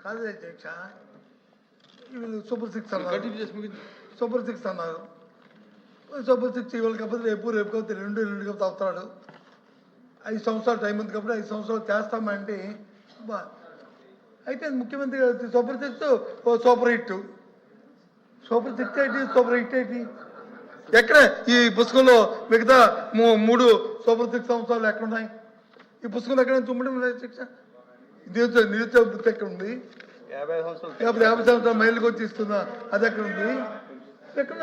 కాదు అధ్యక్ష, వీళ్ళు సూపర్ సిక్స్ అన్నారు, సూపర్ సిక్స్ అన్నారు. సూపర్ సిక్స్ ఇవాళ కాకపోతే రేపు కాకపోతే రెండు కాకపోతే అవుతాడు. 5 సంవత్సరాలు టైం ఉంది కాబట్టి 5 సంవత్సరాలు చేస్తామంటే అయితే ముఖ్యమంత్రి గారు super six super hit, super six ఏంటి, సూపర్ హిట్ ఏంటి? ఎక్కడ ఈ పుస్తకంలో మిగతా 3 సూపర్ సిక్స్ సంవత్సరాలు ఎక్కడున్నాయి? ఈ పుస్తకంలో ఎక్కడ తుమ్మడం శిక్ష నిరుద్యోగ వృత్తి ఎక్కడ ఉంది? 50 సంవత్సరాలు మైలుకి వచ్చి ఇస్తున్నా అది ఎక్కడ ఉంది? ఎక్కడ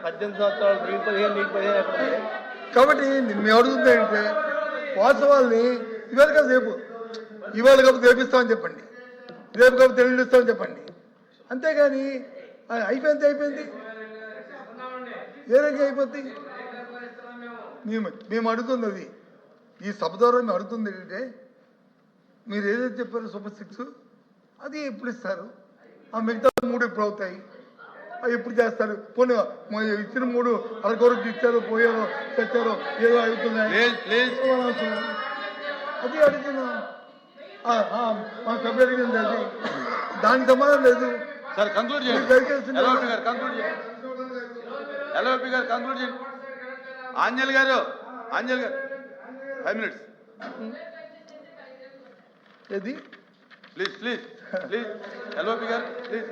18 సంవత్సరాలు 15 కాబట్టి మేము అడుగుతుంది ఏంటంటే వాస్తవాల్ని ఇవాళ కాదు రేపు, ఇవాళ కాకపోతే రేపిస్తామని చెప్పండి, రేపు కాకపోతే ఎల్లుండి ఇస్తామని చెప్పండి. అంతేగాని అయిపోయింది ఏ రంగా అయిపోద్ది? మేము అడుగుతుంది అది, ఈ సభ ద్వారా మేము అడుగుతుంది ఏంటంటే మీరు ఏదైతే చెప్పారో సూపర్ సిక్స్ అది ఎప్పుడు ఇస్తారు? ఆ మిగతా 3 ఎప్పుడు అవుతాయి? అవి ఎప్పుడు చేస్తారు? పోనీ ఇచ్చిన 3 అరకొరకు ఇచ్చారో పోయారో తెచ్చారో ఏదో అడుగుతున్నాయి, అది అడుగుతున్నా. మా సభ్యులు అడిగింది అది, దానికి సమాధానం లేదు. సార్ కంక్లూడ్ చేయండి. ఆంజల్ గారు 5 minutes ఏది ప్లీజ్ ఎల్ఓపి గారు ప్లీజ్.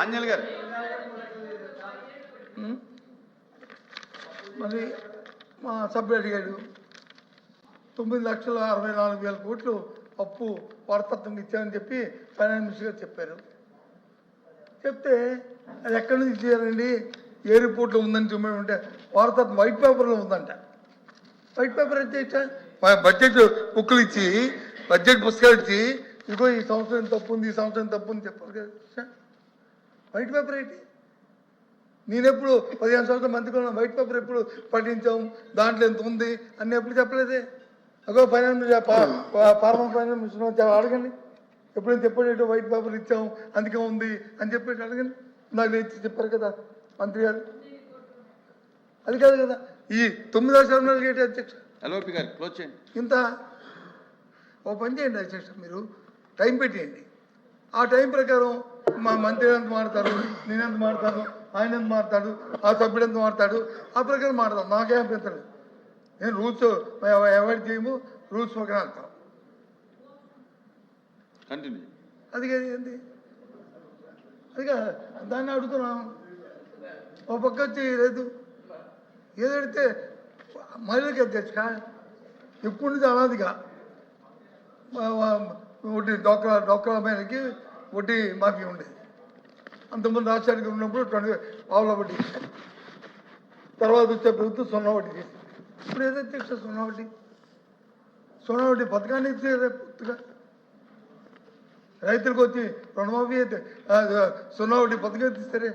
ఆంజల్ గారు మరి మా సభ్యుడు అడిగాడు 9,64,000 కోట్లు అప్పు వారసత్వంగా ఇచ్చారని చెప్పి ఫైనాన్స్ మినిస్టర్ గారు చెప్పారు. చెప్తే అది ఎక్కడి నుంచి ఇచ్చారండి? ఏ రిపోర్ట్లో ఉందని చూపమంటే వారసత్వం వైట్ పేపర్లో ఉందంట. వైట్ పేపర్ అయితే బడ్జెట్ బుక్లు ఇచ్చి బడ్జెట్ పుస్తకాలు ఇచ్చి ఇదిగో ఈ సంవత్సరం తప్పు ఉంది, ఈ సంవత్సరం తప్పు ఉంది చెప్పారు కదా. వైట్ పేపర్ ఏంటి? నేనెప్పుడు 15 సంవత్సరం మంత్రిగా ఉన్న వైట్ పేపర్ ఎప్పుడు పఠించాం, దాంట్లో ఎంత ఉంది అని ఎప్పుడు చెప్పలేదే. అగో ఫార్మర్ ఫైనాన్స్ మినిస్టర్ అడగండి, ఎప్పుడైనా చెప్పేటట్టు వైట్ పేపర్ ఇచ్చాం అందుకే ఉంది అని చెప్పేసి అడగండి. నాకు ఇచ్చి చెప్పారు కదా మంత్రి గారు. అది కాదు కదా ఈ 9,000 ఏంటి అధ్యక్ష? ఇంత ఓ పని చేయండి అధ్యక్ష, మీరు టైం పెట్టేయండి. ఆ టైం ప్రకారం మా మంత్రి ఎంత మాడతారు, నేనెంత మాడతాను, ఆయన ఎంత మాడతాడు, ఆ సభ్యుడు ఎంత మాడతాడు, ఆ ప్రకారం మాడతాం. నాకేం అభ్యంతరం. నేను రూల్స్ అవాయిడ్ చేయము, రూల్స్ ప్రకారం వెళ్తాం. అది ఏంటి? అది దాన్ని అడుగుతున్నాం. ఓ పక్క వచ్చి లేదు ఏదైతే మహిళకి అధ్యక్ష ఎప్పుడు నుంచి అనాదిగా ఒకటి డోక్రా అమ్మాయిలకి వడ్డీ మాఫీ ఉండేది. అంతకుముందు రాష్ట్రానికి ఉన్నప్పుడు 20 పావుల వడ్డీ, తర్వాత వచ్చే ప్రభుత్వం 0 వడ్డీ చేసింది. ఇప్పుడు ఏదైతే 0 వడ్డీ పథకాన్ని ఇస్తే పూర్తిగా రైతులకు వచ్చి రుణమాఫీ అయితే 0 వడ్డీ పథకం ఇస్తారే,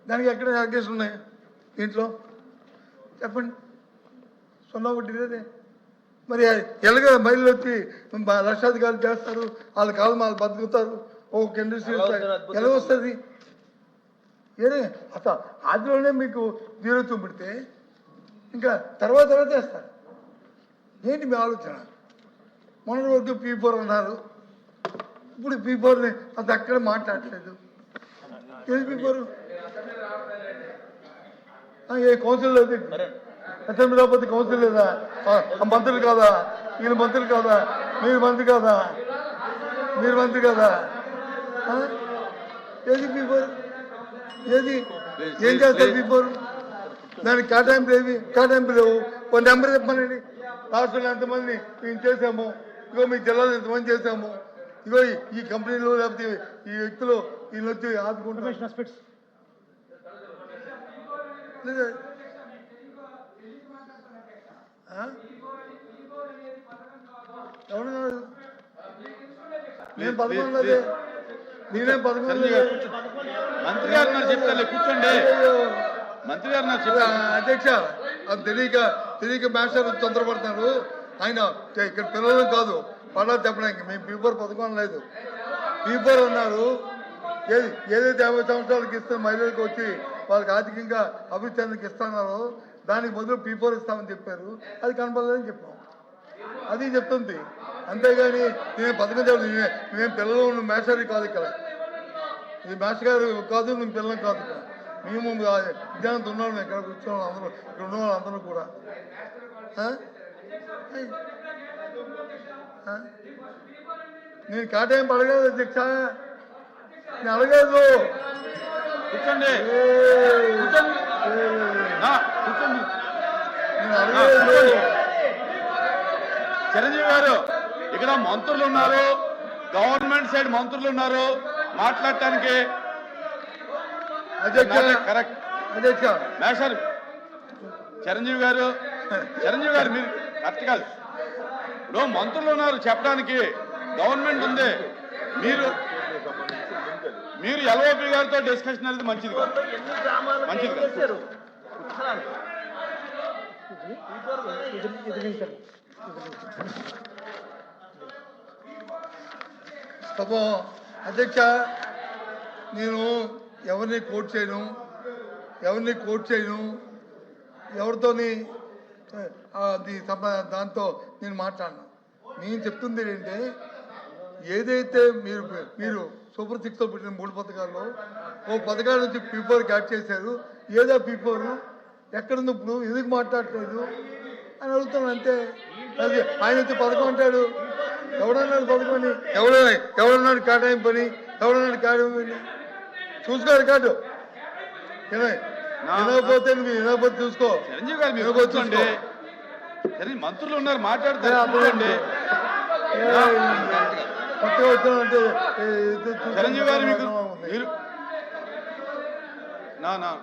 దానికి ఎక్కడ అలకేషన్ ఉన్నాయి దీంట్లో చెప్పండి? 0 వడ్డీ లేదే. మరి ఎలాగ మహిళలు వచ్చి లక్షాధికారులు చేస్తారు, వాళ్ళ కాలం వాళ్ళు బతుకుతారు, ఒక ఇండస్ట్రీ ఎలా వస్తుంది? ఏదే అసలు ఆదిలోనే మీకు 0 చూపెడితే ఇంకా తర్వాత వేస్తారు. ఏంటి మీ ఆలోచన? మొన్న రోజు P4 అన్నారు, ఇప్పుడు P4ని అది అక్కడ మాట్లాడలేదు. ఏది P4? ఏ కౌన్సిల్ లేదు, అసెంబ్లీ రాకపోతే కౌన్సిల్ లేదా? మంత్రులు కాదా? వీళ్ళు మంత్రులు కాదా? మీరు మంత్రి కాదా? మీరు మంత్రి కాదా? ఏది P4? ఏది ఏం చేస్తారు P4? దానికి కేటాయింపు లేవు. కొన్ని నెంబర్ చెప్పమనండి. రాష్ట్రంలో ఎంతమంది మేము చేసాము, ఇగో మీ జిల్లాలో ఎంతమంది చేసాము, ఇగో ఈ కంపెనీలో లేకపోతే ఈ వ్యక్తులు వీళ్ళు వచ్చి ఆదుకుంటారు. ఎవరు నేను 11 నేనేం 11 మంత్రి గారు నాకు చెప్తారు, కూర్చోండి. మంత్రి గారు నాకు చెప్తారు. అధ్యక్ష అది తెలియక మాస్టర్ తొందరపడతారు. ఆయన ఇక్కడ పిల్లలు కాదు పడా చెప్పడానికి. మేము P4 పథకం లేదు, P4 అన్నారు. ఏదైతే 50 సంవత్సరాలకి ఇస్తున్న మహిళలకు వచ్చి వాళ్ళకి ఆర్థికంగా అభివృద్ధి చెందడానికి ఇస్తున్నారో దానికి బదులు P4 ఇస్తామని చెప్పారు. అది కనపడలేదని చెప్పాం. అది చెప్తుంది. అంతేగాని నేను పథకం చెప్పలేదు. మేము పిల్లలు ఉన్న మేషారి కాదు ఇక్కడ, ఇది మేష గారు కాదు, మేము పిల్లలు కాదు ఇక్కడ. మేము విద్యార్థి ఉన్నాం ఇక్కడ కూర్చున్నాం అందరూ, ఇక్కడ ఉన్న వాళ్ళు అందరూ కూడా. నేను కేటాయింపు అడగలేదు అధ్యక్ష, నేను అడగలేదు. కూర్చోండి కూర్చోండి. నేను అడగలేదు. చిరంజీవి గారు, ఇక్కడ మంత్రులు ఉన్నారు, గవర్నమెంట్ సైడ్ మంత్రులు ఉన్నారు మాట్లాడటానికి. అధ్యక్ష కరెక్ట్ అధ్యక్ష మేషారు చిరంజీవి గారు మీరు కరెక్ట్ కాదు. ఇప్పుడు మంత్రులు ఉన్నారు చెప్పడానికి, గవర్నమెంట్ ఉంది. మీరు ఎల్ఓపి గారితో డిస్కషన్ అనేది మంచిది కాదు, మంచిది కాదు. అధ్యక్ష, నేను ఎవరిని కోట్ చేయను, ఎవరితోని దాంతో నేను మాట్లాడను. నేను చెప్తుంది ఏంటంటే, ఏదైతే మీరు సూపర్ 6తో పెట్టిన 3 పథకాల్లో ఓ పథకాల నుంచి P4కి యాడ్ చేశారు, ఏదో P4 ఎక్కడుంది ఇప్పుడు, ఎందుకు మాట్లాడట్లేదు అని అడుగుతున్నాను అంతే. అది ఆయన వచ్చి పథకం అంటాడు, ఎవడన్నాడు పథకం అని, ఎవడన్నాడు కేటాయింపని, కేటాయింపని చూసుకోరు కాదు. వినకపోతే నువ్వు వినకపోతే చూసుకో. చిరంజీవి గారు మీరు కూర్చోండి, మంత్రులు ఉన్నారు మాట్లాడతారు. కొత్తగా వచ్చానంటే చిరంజీవి గారు మీరు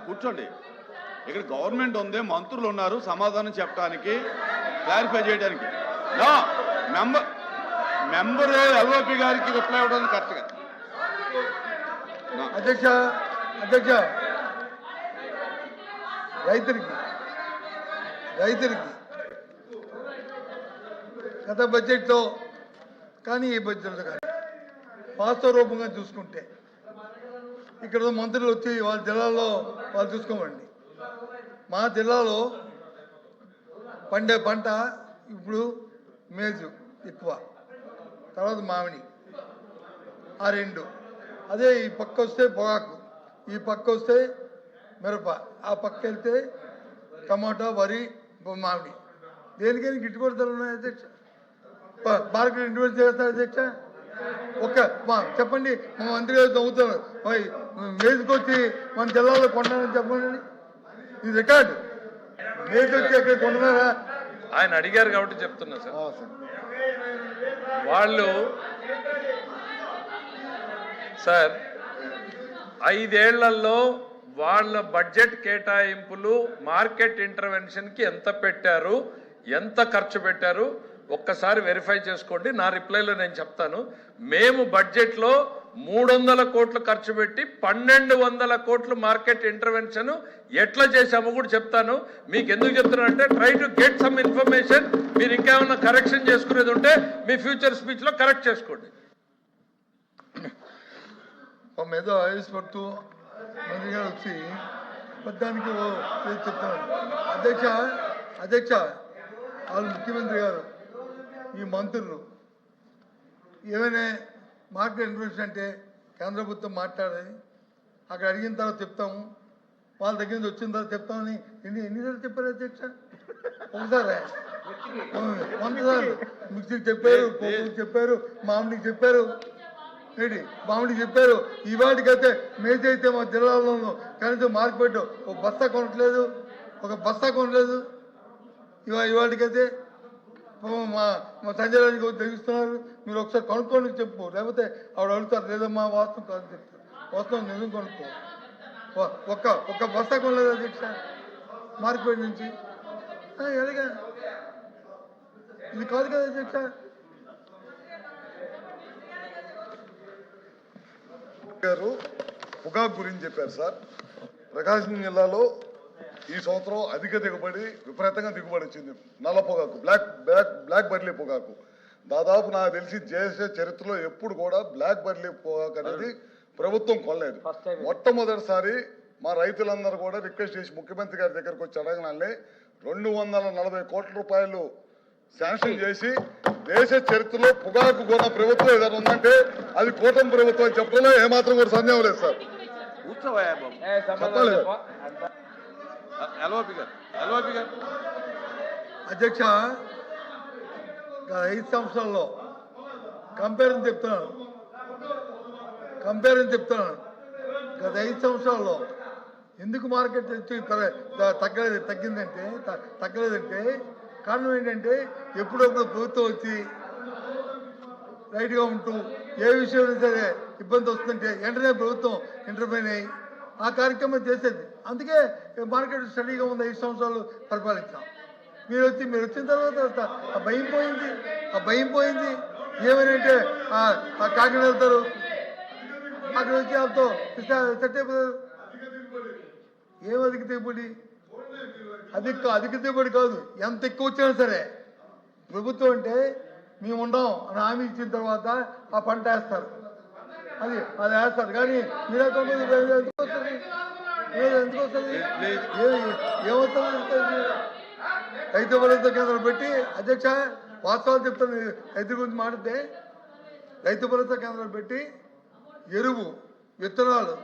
కూర్చోండి. ఇక్కడ గవర్నమెంట్ ఉంది, మంత్రులు ఉన్నారు సమాధానం చెప్పడానికి, క్లారిఫై చేయడానికి. మెంబర్ ఎల్ఓపి గారికి రిప్లై ఇవ్వడానికి కరెక్ట్ గా. అధ్యక్ష రైతులకి గత బడ్జెట్లో కానీ ఈ బడ్జెట్లో కానీ వాస్తవ రూపంగా చూసుకుంటే ఇక్కడ మంత్రులు వచ్చి వాళ్ళ జిల్లాలో వాళ్ళు చూసుకోమండి. మా జిల్లాలో పండే పంట ఇప్పుడు మేజు ఎక్కువ, తర్వాత మామిడి, ఆ 2. అదే ఈ పక్క వస్తే పొగాకు, ఈ పక్క వస్తే మిరప, ఆ పక్క వెళ్తే టమాటా, వరి, మామిడి. దేనికైనా గిట్టుబాటు ధరలు ఉన్నాయి అధ్యక్ష. మార్కెట్ ఇన్వెస్ట్ చేస్తారు అధ్యక్ష. చెప్పండి, మా మంత్రి గారు చదువుతారు మేజుకొచ్చి మన జిల్లాలో కొంటానని చెప్పండి. ఇది రికార్డు. మేజొచ్చి ఎక్కడ కొంటున్నారా? ఆయన అడిగారు కాబట్టి చెప్తున్నా సార్. వాళ్ళు సార్ 5 ఏళ్లలో వాళ్ళ బడ్జెట్ కేటాయింపులు మార్కెట్ ఇంటర్వెన్షన్కి ఎంత పెట్టారు, ఎంత ఖర్చు పెట్టారు ఒక్కసారి వెరిఫై చేసుకోండి. నా రిప్లైలో నేను చెప్తాను. మేము బడ్జెట్లో 300 కోట్లు ఖర్చు పెట్టి 1200 కోట్లు మార్కెట్ ఇంటర్వెన్షన్ ఎట్లా చేశామో కూడా చెప్తాను. మీకు ఎందుకు చెప్తున్నానంటే try to get some information. మీరు ఇంకేమన్నా కరెక్షన్ చేసుకునేది ఉంటే మీ ఫ్యూచర్ స్పీచ్లో కరెక్ట్ చేసుకోండి. ఏదో ఆవేశపడుతూ మంత్రి గారు వచ్చి పద్దానికి చెప్తున్నాడు. అధ్యక్ష వాళ్ళు ముఖ్యమంత్రి గారు, ఈ మంత్రులు ఏమైనా మార్కెట్ ఇన్వెస్ట్ అంటే కేంద్ర ప్రభుత్వం మాట్లాడాలి, అక్కడ అడిగిన తర్వాత చెప్తాము, వాళ్ళ దగ్గర నుంచి వచ్చిన తర్వాత చెప్తామని ఎన్నిసార్లు చెప్పారు అధ్యక్ష? ఒకసారి 100 సార్లు మిక్సీకి చెప్పారు, కొబ్బరికి చెప్పారు, మామిడికి చెప్పారు, మామిడికి చెప్పారు. ఇవాటికైతే మేజ్ అయితే మా జిల్లాలోనూ కనీసం మార్కెట్ ఒక బస్తా కొనలేదు. ఇవాటికైతే మా సంజయ్ రాజు తెగిస్తున్నారు, మీరు ఒకసారి కొనుక్కోండి చెప్పు, లేకపోతే ఆవిడ అడుగుతారు, లేదమ్మా వాస్తవం కాదు చెప్తారు, వాస్తవం నిజం కొనుక్కో. ఒక్క బస్తా కొనలేదు అధ్యక్ష మార్కెట్ నుంచి. ఎలాగా ఇది కాదు కదా అధ్యక్ష. గారు పొగాకు గురించి చెప్పారు సార్. ప్రకాశం జిల్లాలో ఈ సంవత్సరం అధిక దిగుబడి, విపరీతంగా దిగుబడి వచ్చింది. నల్ల పొగాకు, బ్లాక్ బర్లీ పొగాకు. దాదాపు నాకు తెలిసి దేశ చరిత్రలో ఎప్పుడు కూడా బ్లాక్ బర్లీ పొగాకు అనేది ప్రభుత్వం కొనలేదు. మొట్టమొదటిసారి మా రైతులందరూ కూడా రిక్వెస్ట్ చేసి ముఖ్యమంత్రి గారి దగ్గరకు వచ్చి అడగనాలే 240 కోట్ల రూపాయలు శాంక్షన్ చేసి దేశ చరిత్రలో పొగాకు కొన్న ప్రభుత్వం ఏదైనా ఉందంటే అది కూటమి ప్రభుత్వం అని చెప్పడంలో ఏమాత్రం కూడా సందేహం లేదు సార్. కూర్చోవయ్యా బాబు. చెప్పాలి. ఎల్ఓపి గారు, ఎల్ఓపి గారు. అధ్యక్ష, గత 5 సంవత్సరాల్లో కంపేరిజన్ చెప్తున్నాను. గత 5 సంవత్సరాల్లో ఎందుకు మార్కెట్ తగ్గలేదంటే కారణం ఏంటంటే ఎప్పుడప్పుడు ప్రభుత్వం వచ్చి రైట్గా ఉంటూ ఏ విషయంలో సరే ఇబ్బంది వస్తుందంటే వెంటనే ప్రభుత్వం ఇంటర్వ్యూన్ అయ్యి ఆ కార్యక్రమం చేసేది. అందుకే మార్కెట్ స్టడీగా ఉంది. 5 సంవత్సరాలు పరిపాలించాం. మీరు వచ్చిన తర్వాత ఆ భయం పోయింది. ఏమనంటే కాకినాడ వెళ్తారు, అక్కడ వచ్చి వాళ్ళతో సెట్ అయిపోతారు. ఏం అధిక దిగుబడి? అధిక దిగుబడి కాదు, ఎంత ఎక్కువ వచ్చినా సరే ప్రభుత్వం అంటే మేము ఉండం అని హామీ ఇచ్చిన తర్వాత ఆ పంట వేస్తారు. అది వేస్తారు. కానీ మీరు ఎందుకు వస్తుంది? ఏమవుతుంది? రైతు భరోసా కేంద్రాలు పెట్టి, అధ్యక్ష వాస్తవాలు చెప్తాను, రైతు గురించి మాట్లాడితే రైతు భరోసా కేంద్రాలు పెట్టి ఎరువు విత్తనాలు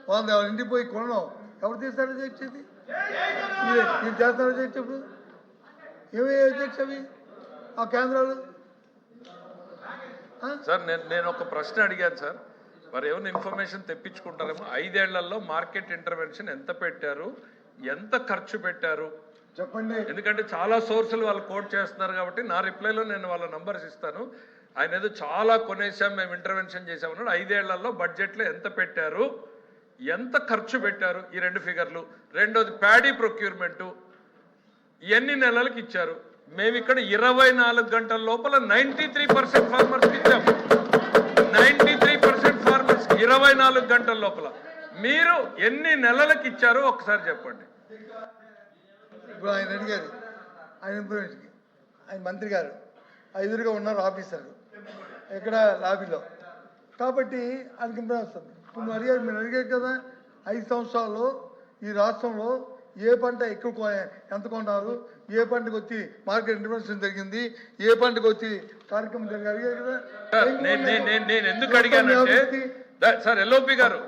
వాళ్ళు ఇంటికి పోయి కొనడం ఎవరు చేస్తారో చేసేది? మీరు చేస్తారో చేసేప్పుడు ఏమి అధ్యక్ష అవి ఆ కేంద్రాలు? సార్ నేను ఒక ప్రశ్న అడిగాను సార్, మరి ఏమైనా ఇన్ఫర్మేషన్ తెప్పించుకుంటారేమో. 5 ఏళ్లలో మార్కెట్ ఇంటర్వెన్షన్ ఎంత పెట్టారు, ఎంత ఖర్చు పెట్టారు చెప్పండి. ఎందుకంటే చాలా సోర్సులు వాళ్ళు కోట్ చేస్తున్నారు కాబట్టి నా రిప్లైలో నేను వాళ్ళ నంబర్స్ ఇస్తాను. ఆయన ఏదో చాలా కొనేసాం, మేము ఇంటర్వెన్షన్ చేసామన్నాడు. 5 ఏళ్లలో బడ్జెట్లో ఎంత పెట్టారు, ఎంత ఖర్చు పెట్టారు, ఈ 2 ఫిగర్లు. రెండోది ప్యాడీ ప్రొక్యూర్మెంటు ఎన్ని నెలలకు ఇచ్చారు? మేము ఇక్కడ 24 గంటల లోపల 93% ఫార్మర్స్కి ఇచ్చాము. 93% ఫార్మర్స్ 24 గంటల లోపల. మీరు ఎన్ని నెలలకు ఇచ్చారో ఒకసారి చెప్పండి. ఇప్పుడు ఆయన అడిగారు, ఆయన ఇంప్రూవ్మెంట్కి ఆయన మంత్రి గారు ఎదురుగా ఉన్నారు ఆఫీసర్లు ఎక్కడ లాబీలో, కాబట్టి ఆయనకి ఇంప్రూవ్ వస్తుంది. ఇప్పుడు మీరు అడిగారు కదా 5 సంవత్సరాల్లో ఈ రాష్ట్రంలో ఏ పంట ఎక్కువ ఎంత కొన్నారు, ఏ పంటకు వచ్చి మార్కెట్ ఇంటర్వెన్షన్ జరిగింది, ఏ పంటకు వచ్చి కార్యక్రమం జరిగింది అడిగారు కదా. నేను ఎందుకు అడిగానంటే సార్ ఎల్ఓపి గారు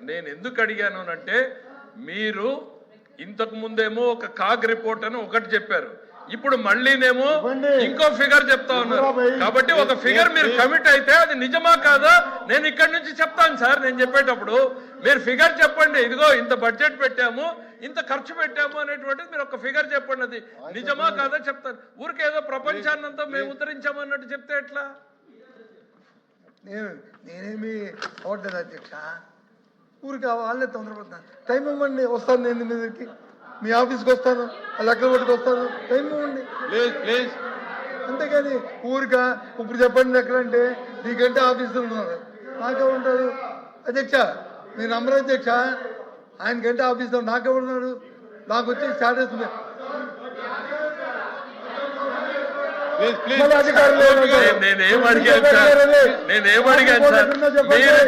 నేను ఎందుకు అడిగాను అంటే, మీరు ఇంతకు ముందేమో ఒక కాగ్ రిపోర్ట్ అని ఒకటి చెప్పారు, ఇప్పుడు మళ్ళీనేమో ఇంకో ఫిగర్ చెప్తా ఉన్నారు. కాబట్టి ఒక ఫిగర్ మీరు కమిట్ అయితే అది నిజమా కాదా నేను ఇక్కడి నుంచి చెప్తాను సార్. నేను చెప్పేటప్పుడు మీరు ఫిగర్ చెప్పండి, ఇదిగో ఇంత బడ్జెట్ పెట్టాము, ఇంత ఖర్చు పెట్టాము అనేటువంటిది మీరు ఒక ఫిగర్ చెప్పండి, అది నిజమా కాదా చెప్తాను. ఊరికేదో ప్రపంచాన్నంతా మేము ఉద్ధరించాము అన్నట్టు చెప్తే ఎట్లా? నేనేమి అవట్లేదు అధ్యక్ష, ఊరికి వాళ్ళే తొందరపడుతున్నాను. టైం ఇవ్వండి, వస్తాను నేను మీ దగ్గరికి, మీ ఆఫీస్కి వస్తాను, లెక్కల పట్టుకు వస్తాను, టైం ఇవ్వండి ప్లీజ్. అంతేగాని ఊరికా ఇప్పుడు చెప్పండి ఎక్కడంటే నీకంటే ఆఫీసులు ఉన్నారు, నాకే ఉంటారు. అధ్యక్ష మీ నంబర్ అధ్యక్ష, ఆయనకంటే ఆఫీసులో నాకే ఉన్నాడు, నాకు వచ్చి స్టాటస్ నేనేం అడిగాను సార్,